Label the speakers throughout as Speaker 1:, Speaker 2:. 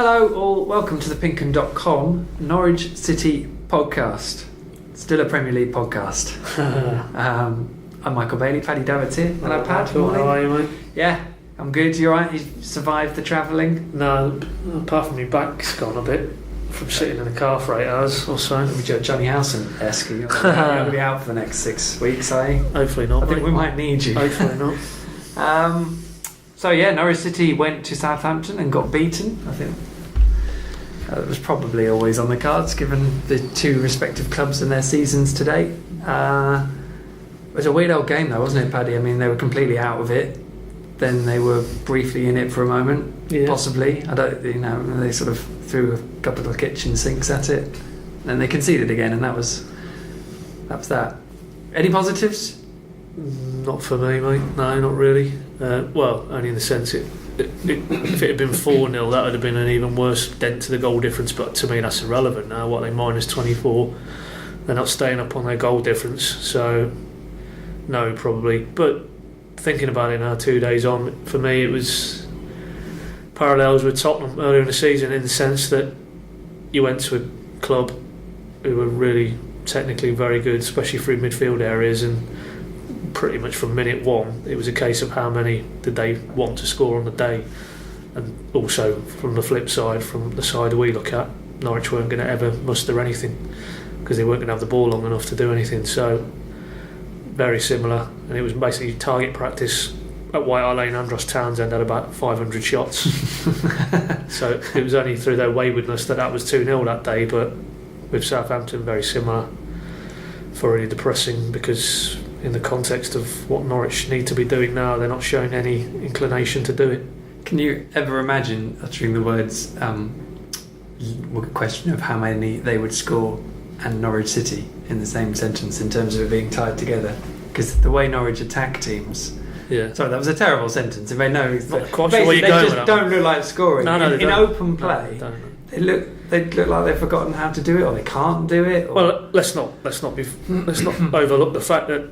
Speaker 1: Hello all, welcome to the Pink'un.com Norwich City podcast. Still a Premier League podcast. I'm Michael Bailey, Paddy Davids here. Hello Pad.
Speaker 2: How are you, mate?
Speaker 1: Yeah, I'm good. You alright? You survived the travelling?
Speaker 2: No, apart from my back's gone a bit from sitting in the car for 8 hours or so.
Speaker 1: Johnny Howson-esque. You're going to be out for the next 6 weeks, are you?
Speaker 2: Hopefully not.
Speaker 1: I think we might need you.
Speaker 2: Hopefully not.
Speaker 1: So yeah, Norwich City went to Southampton and got beaten. I think it was probably always on the cards given the two respective clubs and their seasons to date. It was a weird old game though, wasn't it, Paddy? I mean, they were completely out of it. Then they were briefly in it for a moment, possibly. I don't, they sort of threw a couple of kitchen sinks at it. Then they conceded again, and that was that. Any positives?
Speaker 2: Not for me, mate. No, not really. Well, only in the sense if it had been 4-0, that would have been an even worse dent to the goal difference. But to me, that's irrelevant now. What, they minus 24? They're not staying up on their goal difference. So, no, probably. But thinking about it now, 2 days on, for me, it was parallels with Tottenham earlier in the season in the sense that you went to a club who were really technically very good, especially through midfield areas, and pretty much from minute one it was a case of how many did they want to score on the day. And also from the flip side, from the side we look at, Norwich weren't going to ever muster anything because they weren't going to have the ball long enough to do anything. So very similar, and it was basically target practice. At White Hart Lane, Andros Townsend had about 500 shots. So it was only through their waywardness that was 2-0 that day. But with Southampton, very similar. Thoroughly depressing because in the context of what Norwich need to be doing now, they're not showing any inclination to do it.
Speaker 1: Can you ever imagine uttering the words question of how many they would score and Norwich City in the same sentence in terms of it being tied together? Because the way Norwich attack teams...
Speaker 2: Yeah.
Speaker 1: Sorry, that was a terrible sentence. If they know,
Speaker 2: not quite sure where you're going with that.
Speaker 1: They just don't look like scoring.
Speaker 2: No,
Speaker 1: in open play,
Speaker 2: no.
Speaker 1: they look like they've forgotten how to do it, or they can't do it. Or...
Speaker 2: Well, let's not overlook the fact that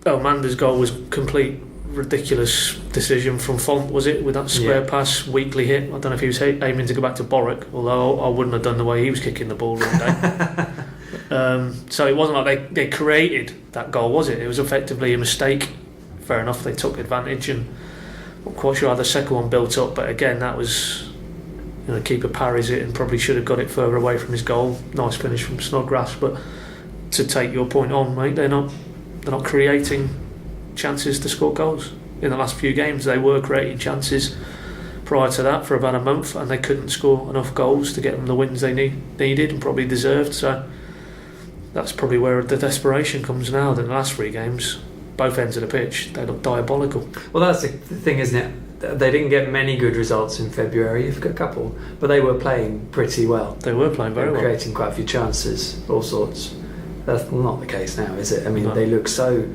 Speaker 2: Elmander's goal was complete ridiculous decision from Font, was it, with that square pass, weakly hit. I don't know if he was aiming to go back to Borwick, although I wouldn't have done the way he was kicking the ball all day. So it wasn't like they created that goal, was it? It was effectively a mistake. Fair enough, they took advantage, and I'm not quite sure how the second one built up, but again, that was, keeper parries it and probably should have got it further away from his goal. Nice finish from Snodgrass, but to take your point on, mate, they're not creating chances to score goals. In the last few games, they were creating chances prior to that for about a month, and they couldn't score enough goals to get them the wins they needed and probably deserved. So that's probably where the desperation comes now. In the last 3 games, both ends of the pitch, they look diabolical.
Speaker 1: Well, that's the thing, isn't it? They didn't get many good results in February. You've got a couple, but they were playing pretty well.
Speaker 2: They were playing very well,
Speaker 1: creating quite a few chances, all sorts. That's not the case now, is it? I mean,
Speaker 2: No.
Speaker 1: They look so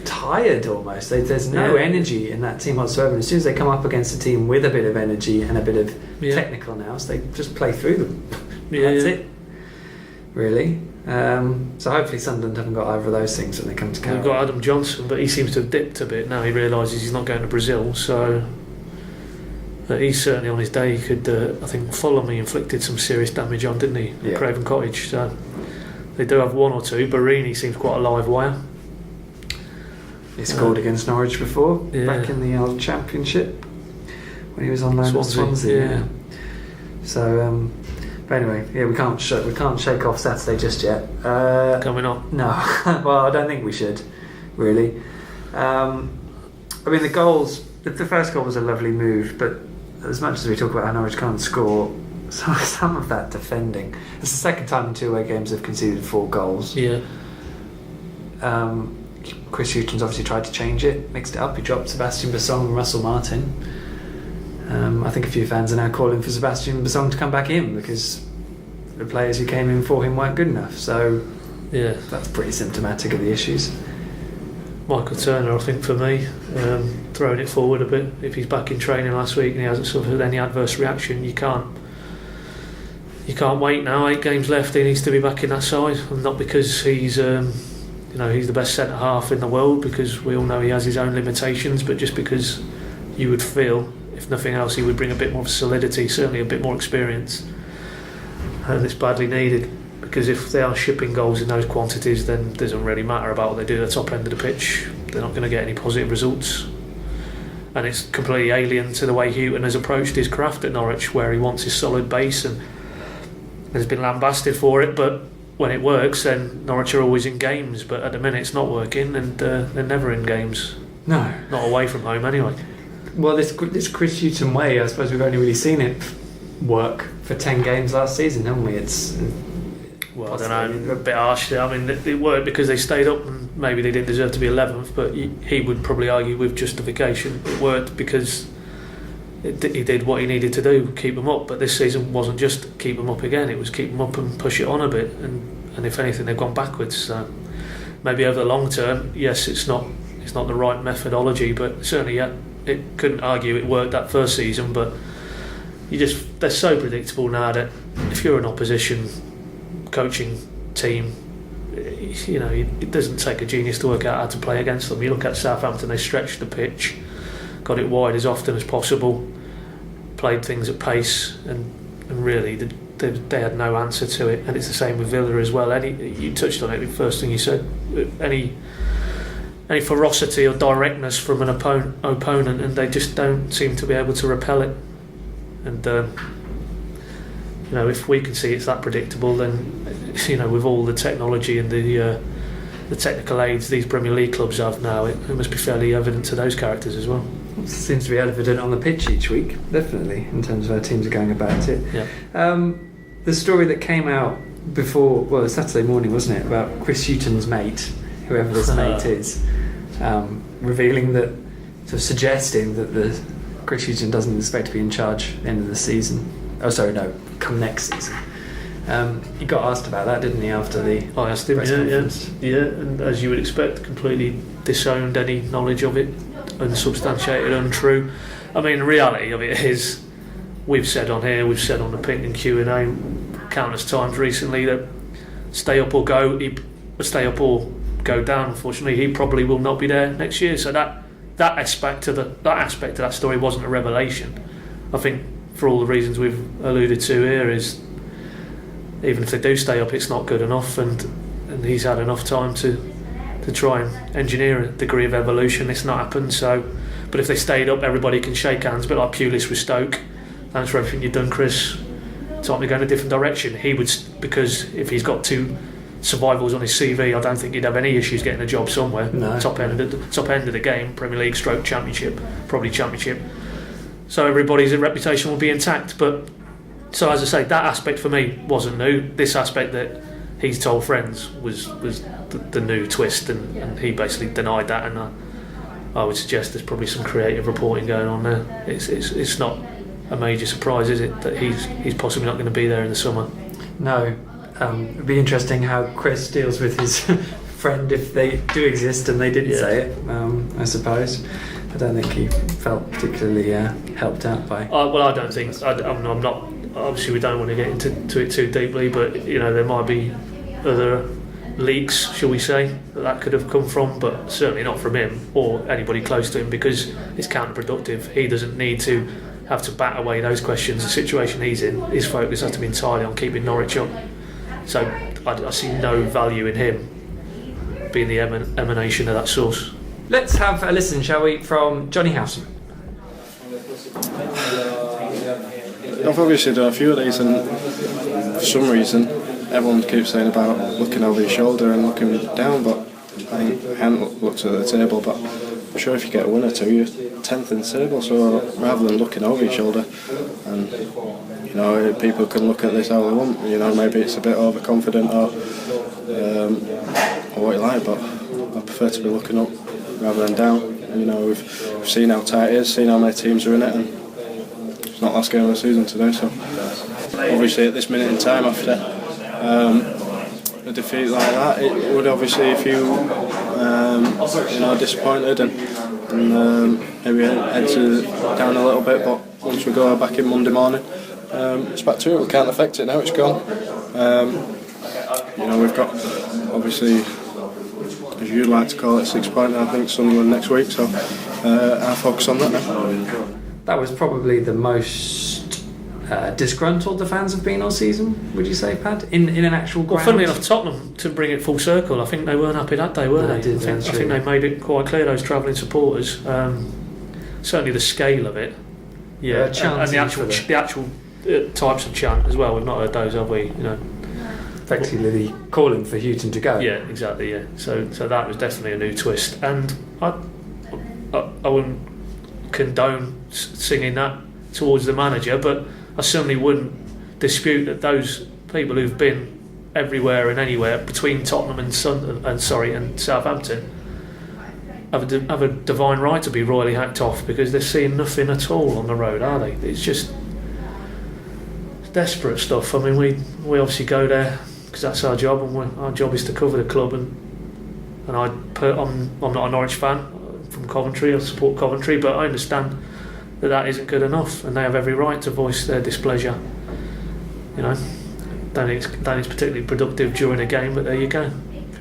Speaker 1: tired almost. There's no energy in that team whatsoever. And as soon as they come up against a team with a bit of energy and a bit of technical nous, they just play through them. That's it, really. So hopefully Sunderland haven't got either of those things when they come to Carroll.
Speaker 2: We've got Adam Johnson, but he seems to have dipped a bit now. He realises he's not going to Brazil, so he's certainly on his day. He could, I think Fulham he inflicted some serious damage on, didn't he? At Craven Cottage. So they do have one or two. Barini seems quite a live wire.
Speaker 1: He scored against Norwich before, back in the old Championship when he was on loan at Swansea. So. But anyway, we can't shake off Saturday just yet.
Speaker 2: Can we not?
Speaker 1: No. Well, I don't think we should, really. I mean, the goals. The first goal was a lovely move, but as much as we talk about how Norwich can't score, some of that defending. It's the second time in 2 away games they've conceded 4 goals.
Speaker 2: Yeah.
Speaker 1: Chris Hughton's obviously tried to change it, mixed it up. He dropped Sebastian Bassong and Russell Martin. I think a few fans are now calling for Sebastian Bassong to come back in because the players who came in for him weren't good enough. So that's pretty symptomatic of the issues.
Speaker 2: Michael Turner, I think, for me, throwing it forward a bit. If he's back in training last week and he hasn't suffered any adverse reaction, you can't wait now. 8 games left, he needs to be back in that side, and not because he's he's the best centre half in the world, because we all know he has his own limitations, but just because you would feel if nothing else, he would bring a bit more solidity, certainly a bit more experience. And it's badly needed, because if they are shipping goals in those quantities, then it doesn't really matter about what they do at the top end of the pitch. They're not going to get any positive results. And it's completely alien to the way Houghton has approached his craft at Norwich, where he wants his solid base and has been lambasted for it, but when it works, then Norwich are always in games. But at the minute it's not working, and they're never in games.
Speaker 1: No.
Speaker 2: Not away from home anyway.
Speaker 1: Well, this Chris Houghton way, I suppose we've only really seen it work for 10 games last season, haven't we?
Speaker 2: Well, I don't know, a bit harsh. I mean, it worked because they stayed up, and maybe they didn't deserve to be 11th, but he would probably argue with justification. It worked because he did what he needed to do, keep them up. But this season wasn't just keep them up again, it was keep them up and push it on a bit. And if anything, they've gone backwards. So maybe over the long term, yes, it's not the right methodology, but certainly, yeah, it couldn't argue it worked that first season. But they're so predictable now that if you're an opposition coaching team, it doesn't take a genius to work out how to play against them. You look at Southampton, they stretched the pitch, got it wide as often as possible, played things at pace, and really they had no answer to it. And it's the same with Villa as well. You touched on it, the first thing you said, any ferocity or directness from an opponent, and they just don't seem to be able to repel it. And if we can see it's that predictable, then with all the technology and the technical aids these Premier League clubs have now, it must be fairly evident to those characters as well.
Speaker 1: It seems to be evident on the pitch each week, definitely, in terms of how teams are going about it.
Speaker 2: Yeah.
Speaker 1: The story that came out before, Saturday morning, wasn't it, about Chris Houghton's mate, whoever this mate is, revealing that, sort of suggesting that Chris Houghton doesn't expect to be in charge at the end of the season. Oh, sorry, no, come next season. He got asked about that, didn't he, after the
Speaker 2: I asked him,
Speaker 1: press conference?
Speaker 2: Yeah, and as you would expect, completely disowned any knowledge of it, unsubstantiated, untrue. I mean, the reality of it is, we've said on here, we've said on the Pink and Q&A countless times recently that stay up or go down. Unfortunately, he probably will not be there next year. So that aspect of that story wasn't a revelation. I think for all the reasons we've alluded to here, is even if they do stay up, it's not good enough, and he's had enough time to try and engineer a degree of evolution. It's not happened. So, but if they stayed up, everybody can shake hands, a bit like Pulis with Stoke. Thanks for everything you've done, Chris. Time to go in a different direction. He would, because if he's got 2 survivals on his CV, I don't think he'd have any issues getting a job somewhere.
Speaker 1: No.
Speaker 2: Top end of the game, Premier League, stroke Championship, probably Championship. So everybody's reputation will be intact. But so, as I say, that aspect for me wasn't new. This aspect that he's told friends was the new twist, and he basically denied that. And I would suggest there's probably some creative reporting going on there. It's not a major surprise, is it, that he's possibly not going to be there in the summer?
Speaker 1: No. It'd be interesting how Chris deals with his friend, if they do exist and they didn't say it, I suppose. I don't think he felt particularly helped out by...
Speaker 2: I don't think... I'm not... Obviously, we don't want to get into it too deeply, but there might be other leaks, shall we say, that could have come from, but certainly not from him or anybody close to him, because it's counterproductive. He doesn't need to have to bat away those questions. The situation he's in, his focus has to be entirely on keeping Norwich up. So I see no value in him being the emanation of that source.
Speaker 1: Let's have a listen, shall we, from Johnny Howson.
Speaker 3: I've obviously done a few of these, and for some reason everyone keeps saying about looking over your shoulder and looking down, but I haven't looked at the table, but I'm sure if you get a win or two, you're 10th in the table. So rather than looking over your shoulder, and people can look at this how they want, maybe it's a bit overconfident or what you like, but I prefer to be looking up rather than down. We've seen how tight it is, seen how many teams are in it, and it's not last game of the season today. So obviously at this minute in time, after a defeat like that, it would obviously, if you disappointed and maybe heads down a little bit, but once we go back in Monday morning, it's back to it. We can't affect it now, it's gone. We've got, obviously, as you'd like to call it, 6 points, I think, Sunderland next week, so I'll focus on that now.
Speaker 1: that was probably the most disgruntled the fans have been all season, would you say, Pat? In an actual ground?
Speaker 2: Well, funnily enough, Tottenham, to bring it full circle, I think they weren't happy that day, were they? I think they made it quite clear, those travelling supporters. Certainly the scale of it. Yeah, and the actual types of chant as well. We've not heard those, have we? You know,
Speaker 1: effectively calling for Houghton to go.
Speaker 2: Yeah, exactly. Yeah, so that was definitely a new twist, and I wouldn't condone singing that towards the manager, but I certainly wouldn't dispute that those people who've been everywhere and anywhere between Tottenham and Southampton have a divine right to be royally hacked off, because they're seeing nothing at all on the road, are they? It's just desperate stuff. I mean, we obviously go there because that's our job, and our job is to cover the club. And I'm not a Norwich fan. I'm from Coventry. I support Coventry, but I understand that isn't good enough, and they have every right to voice their displeasure. You know, don't think it's particularly productive during a game, but there you go.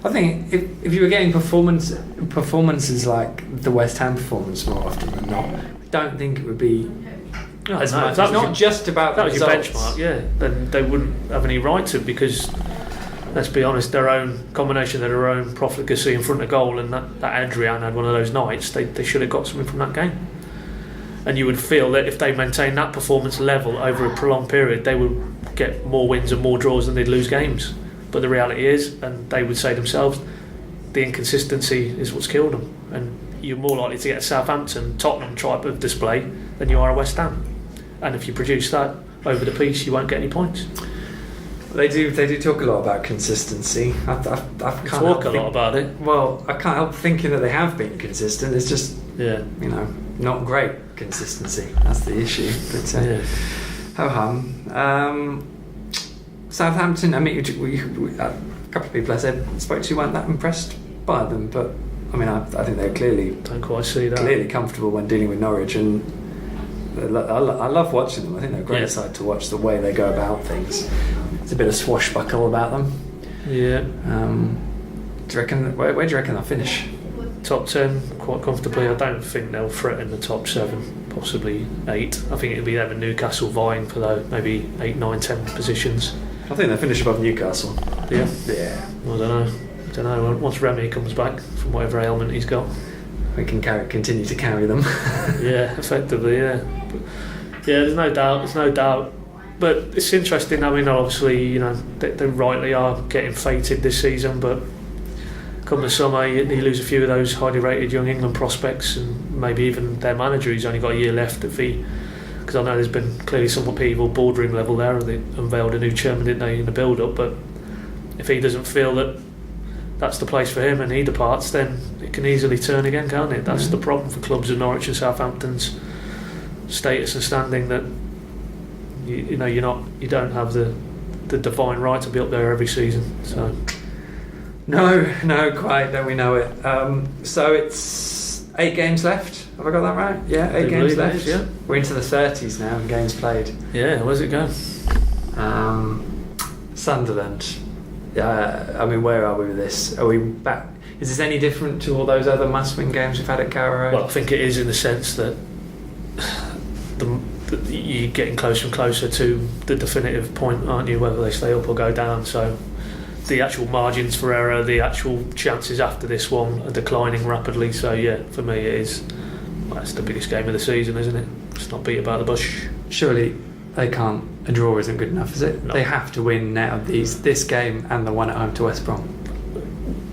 Speaker 1: I think if you were getting performances like the West Ham performance more often than not, I don't think it would be as much. It's not just about the results.
Speaker 2: That was your benchmark, yeah. Then they wouldn't have any right to, because let's be honest, their own combination of their own profligacy in front of goal, and that Adrian had one of those nights, they should have got something from that game. And you would feel that if they maintained that performance level over a prolonged period, they would get more wins and more draws than they'd lose games. But the reality is, and they would say themselves, the inconsistency is what's killed them. And you're more likely to get a Southampton, Tottenham type of display than you are a West Ham. And if you produce that over the piece, you won't get any points.
Speaker 1: They do talk a lot about consistency. I can't
Speaker 2: talk a lot about it.
Speaker 1: Well, I can't help thinking that they have been consistent. It's just,
Speaker 2: you
Speaker 1: know, not great consistency. That's the issue. But ho hum. Southampton. I mean, a couple of people I spoke to weren't that impressed by them, but I mean, I think they're
Speaker 2: don't quite see that.
Speaker 1: Clearly comfortable when dealing with Norwich, and I love watching them. I think they're a great side to watch, the way they go about things. There's a bit of swashbuckle about them.
Speaker 2: Yeah.
Speaker 1: Do you reckon? Where do you reckon they'll finish?
Speaker 2: Top 10, quite comfortably. I don't think they'll threaten the top 7, possibly 8. I think it'll be them and Newcastle vying for those maybe 8, 9, 10 positions.
Speaker 1: I think they'll finish above Newcastle.
Speaker 2: Yeah.
Speaker 1: Yeah.
Speaker 2: I don't know. Once Remy comes back from whatever ailment he's got,
Speaker 1: we can continue to carry them.
Speaker 2: Yeah, effectively. Yeah. But, there's no doubt. But it's interesting. I mean, obviously, you know, they rightly are getting fated this season, but come the summer, you lose a few of those highly rated young England prospects, and maybe even their manager, who's only got a year left. Because I know there's been clearly some upheaval boardroom level there. They unveiled a new chairman, didn't they, in the build-up? But if he doesn't feel that that's the place for him and he departs, then it can easily turn again, can't it? That's the problem for clubs of Norwich and Southampton's status and standing, that you don't have the divine right to be up there every season. So
Speaker 1: no, quite. Don't we know it? So it's 8 games left. Have I got that right? Yeah, 8 games left.
Speaker 2: Yeah.
Speaker 1: We're into the 30s now in games played.
Speaker 2: Yeah, where's it go?
Speaker 1: Sunderland. I mean, where are we with this? Are we back? Is this any different to all those other must-win games we've had at Carrow Road?
Speaker 2: Well, I think it is, in the sense that you're getting closer and closer to the definitive point, aren't you, whether they stay up or go down. So the actual margins for error, the actual chances after this one are declining rapidly. So yeah, for me it is. Well, it's the biggest game of the season, isn't it? It's not beat about the bush.
Speaker 1: Surely they can't. A draw isn't good enough, is it? No. They have to win now this game and the one at home to West Brom.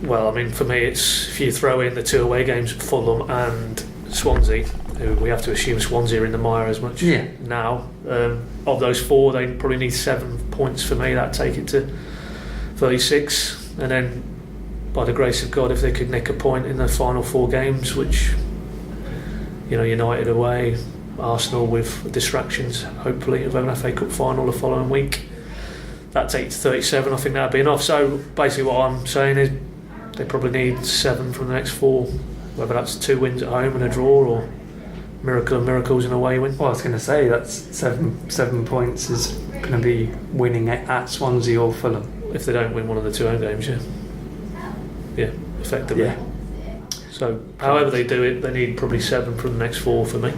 Speaker 2: Well, I mean, for me, it's if you throw in the 2 away games, Fulham and Swansea, who we have to assume Swansea are in the mire as much now. Of those 4, they probably need 7 points for me. That'd take it to 36, and then by the grace of God, if they could nick a point in the final 4 games, which, you know, United away, Arsenal with distractions, hopefully, of an FA Cup final the following week, that takes 37. I think that'd be enough. So basically what I'm saying is they probably need 7 from the next 4, whether that's 2 wins at home and a draw, or miracle of miracles, an away win.
Speaker 1: Well, I was going to say that's 7 points is going to be winning at Swansea or Fulham.
Speaker 2: If they don't win one of the 2 home games, yeah, effectively. So however they do it, they need probably 7 from the next 4 for me.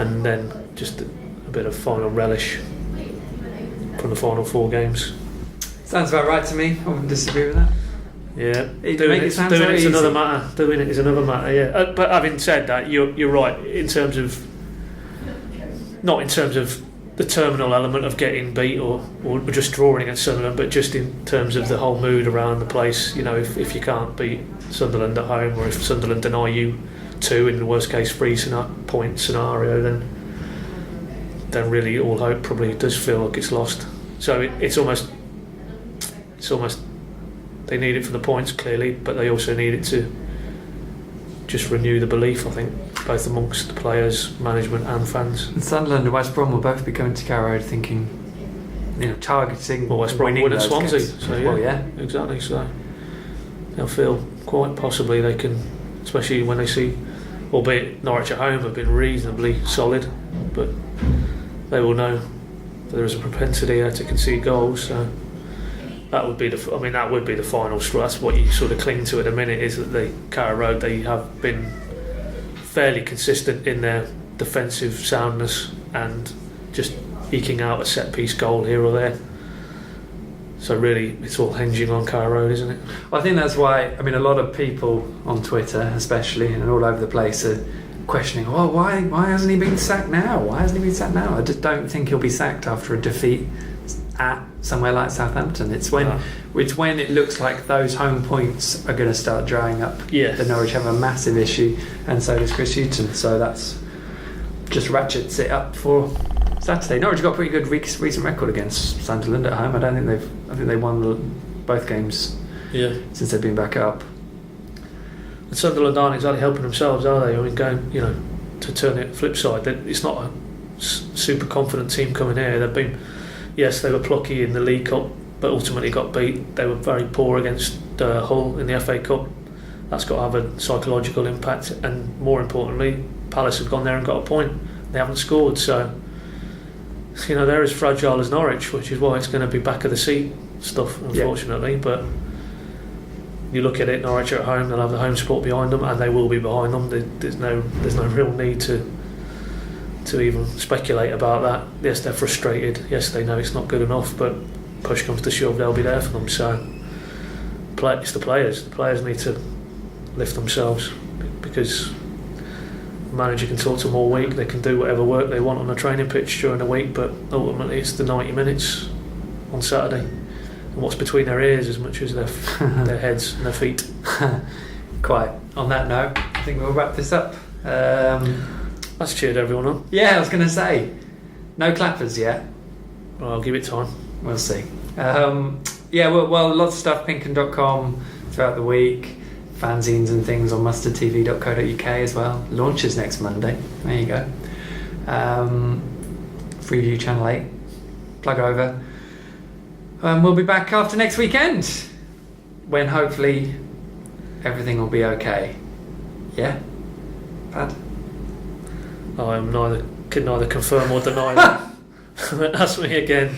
Speaker 2: and then just a bit of final relish from the final 4 games.
Speaker 1: Sounds about right to me. I wouldn't disagree with that.
Speaker 2: Yeah,
Speaker 1: Doing it's
Speaker 2: another matter. Doing it is another matter. Yeah, but having said that, you're right in terms of not in terms of the terminal element of getting beat or just drawing against Sunderland, but just in terms of the whole mood around the place. You know, if you can't beat Sunderland at home, or if Sunderland deny you 2 in the worst case 3 point scenario, then really all hope probably does feel like it's lost. So it's almost they need it for the points clearly, but they also need it to just renew the belief, I think, both amongst the players, management and fans.
Speaker 1: And Sunderland and West Brom will both be coming to Carrow Road thinking, targeting
Speaker 2: West Brom winning Swansea.
Speaker 1: Games.
Speaker 2: So yeah, exactly. So they'll feel quite possibly they can, especially when they see, albeit Norwich at home have been reasonably solid, but they will know there is a propensity there to concede goals. So that would be the final straw. That's what you sort of cling to at the minute, is that the Carrow Road, they have been fairly consistent in their defensive soundness and just eking out a set piece goal here or there. So really, it's all hinging on Carrow Road, isn't it?
Speaker 1: Well, I think that's why. A lot of people on Twitter, especially, and all over the place, are questioning, why hasn't he been sacked now? Why hasn't he been sacked now? I just don't think he'll be sacked after a defeat at somewhere like Southampton. It's when it looks like those home points are going to start drying up.
Speaker 2: Yes.
Speaker 1: The Norwich have a massive issue, and so does Chris Hughton. So that's just ratchets it up for Saturday. Norwich got a pretty good recent record against Sunderland at home. I think they won both games since they've been back up.
Speaker 2: And Sunderland aren't exactly helping themselves, are they? I mean, going to turn it flip side, it's not a super confident team coming here. They've been. Yes, they were plucky in the League Cup, but ultimately got beat. They were very poor against Hull in the FA Cup. That's got to have a psychological impact, and more importantly, Palace have gone there and got a point. They haven't scored, so they're as fragile as Norwich, which is why it's going to be back of the seat stuff, unfortunately. But you look at it, Norwich are at home, they'll have the home support behind them, and they will be behind them. There's no real need to even speculate about that. Yes, they're frustrated. Yes, they know it's not good enough, but push comes to shove, they'll be there for them. So it's the players. The players need to lift themselves, because the manager can talk to them all week. They can do whatever work they want on the training pitch during the week, but ultimately it's the 90 minutes on Saturday and what's between their ears as much as their heads and their feet.
Speaker 1: Quite. On that note, I think we'll wrap this up.
Speaker 2: That's cheered everyone on.
Speaker 1: Yeah, I was going to say, no clappers yet.
Speaker 2: Well, I'll give it time.
Speaker 1: We'll see. Well, lots of stuff, pinkun.com throughout the week, fanzines and things on mustardtv.co.uk as well. Launches next Monday. There you go. Freeview Channel 8. Plug over. We'll be back after next weekend, when hopefully everything will be okay. Yeah? Pad?
Speaker 2: I can neither confirm or deny that. That's me again,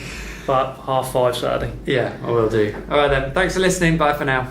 Speaker 2: but 5:30 Saturday.
Speaker 1: Yeah, I will do. Alright then, thanks for listening, bye for now.